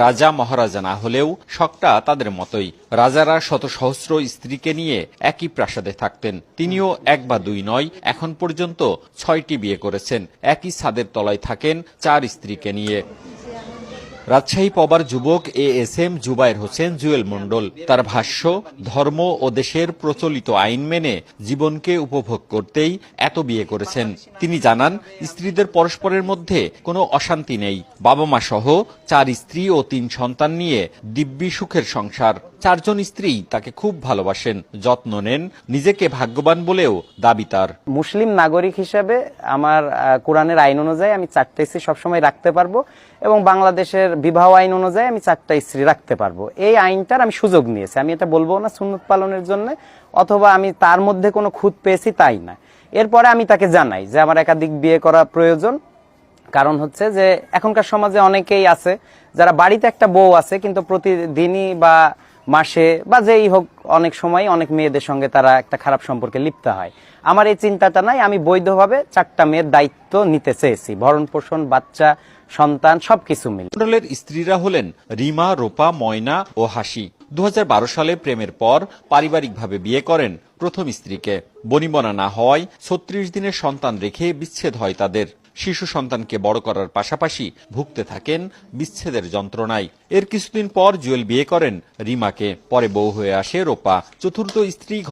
রাজা মহারাজা না হলেও শখটা তাদের মতোই। রাজারা শত সহস্র স্ত্রীকে নিয়ে একই প্রাসাদে থাকতেন। তিনিও এক বা দুই নয়, এখন পর্যন্ত 6টি বিয়ে করেছেন। একই ছাদের তলায় থাকেন 4 স্ত্রীকে নিয়ে। রাজশাহী পবার যুবক ASM জুবায়ের হোসেন জুয়েল মণ্ডল। তার ভাষ্য, ধর্ম ও দেশের প্রচলিত আইন মেনে জীবনকে উপভোগ করতেই এত বিয়ে করেছেন। তিনি জানান, স্ত্রীদের পরস্পরের মধ্যে কোনো অশান্তি নেই। বাবা মা সহ 4 স্ত্রী ও 3 সন্তান নিয়ে দিব্যি সুখের সংসার। 4 জন স্ত্রী তাকে খুব ভালোবাসেন, যত্ন নেন, নিজেকে ভাগ্যবান বলেও দাবি তার। মুসলিম নাগরিক হিসেবে আমার কোরআনের আইন অনুযায়ী আমি 4টা স্ত্রী সবসময় রাখতে পারবো এবং বাংলাদেশের বিবাহ আইন অনুযায়ী আমি 4টা স্ত্রী রাখতে পারবো। এই আইনটার আমি সুযোগ নিয়েছি। আমি এটা বলবো না সুন্নত পালনের জন্য অথবা আমি তার মধ্যে কোনো খুঁত পেয়েছি তাই না। এরপরে আমি তাকে জানাই যে আমার একাধিক বিয়ে করা প্রয়োজন। কারণ হচ্ছে যে এখনকার সমাজে অনেকেই আছে যারা বাড়িতে একটা বউ আছে কিন্তু প্রতিদিনই বা মাসে বা যেই হোক অনেক সময় অনেক মেয়েদের সঙ্গে তারা একটা খারাপ সম্পর্কে লিপ্ত হয়। আমার এই চিন্তাটা নাই। আমি বৈধভাবে 4টা মেয়ের দায়িত্ব নিতে চেয়েছি, ভরণ পোষণ, বাচ্চা, সন্তান সবকিছু মিলে। মণ্ডলের স্ত্রীরা হলেন রিমা, রূপা, ময়না ও হাসি। 2012 সালে প্রেমের পর পারিবারিকভাবে বিয়ে করেন প্রথম স্ত্রীকে। বনিবনা না হওয়ায় 36 দিনের সন্তান রেখে বিচ্ছেদ হয় তাদের। শিশু সন্তানকে বড় করার পাশাপাশি ভুগতে থাকেন বিচ্ছেদের যন্ত্রণায়। এর কিছুদিন পর জুয়েল বিয়ে করেন রিমাকে। পরে বউ হয়ে আসে রূপা। চতুর্থ স্ত্রী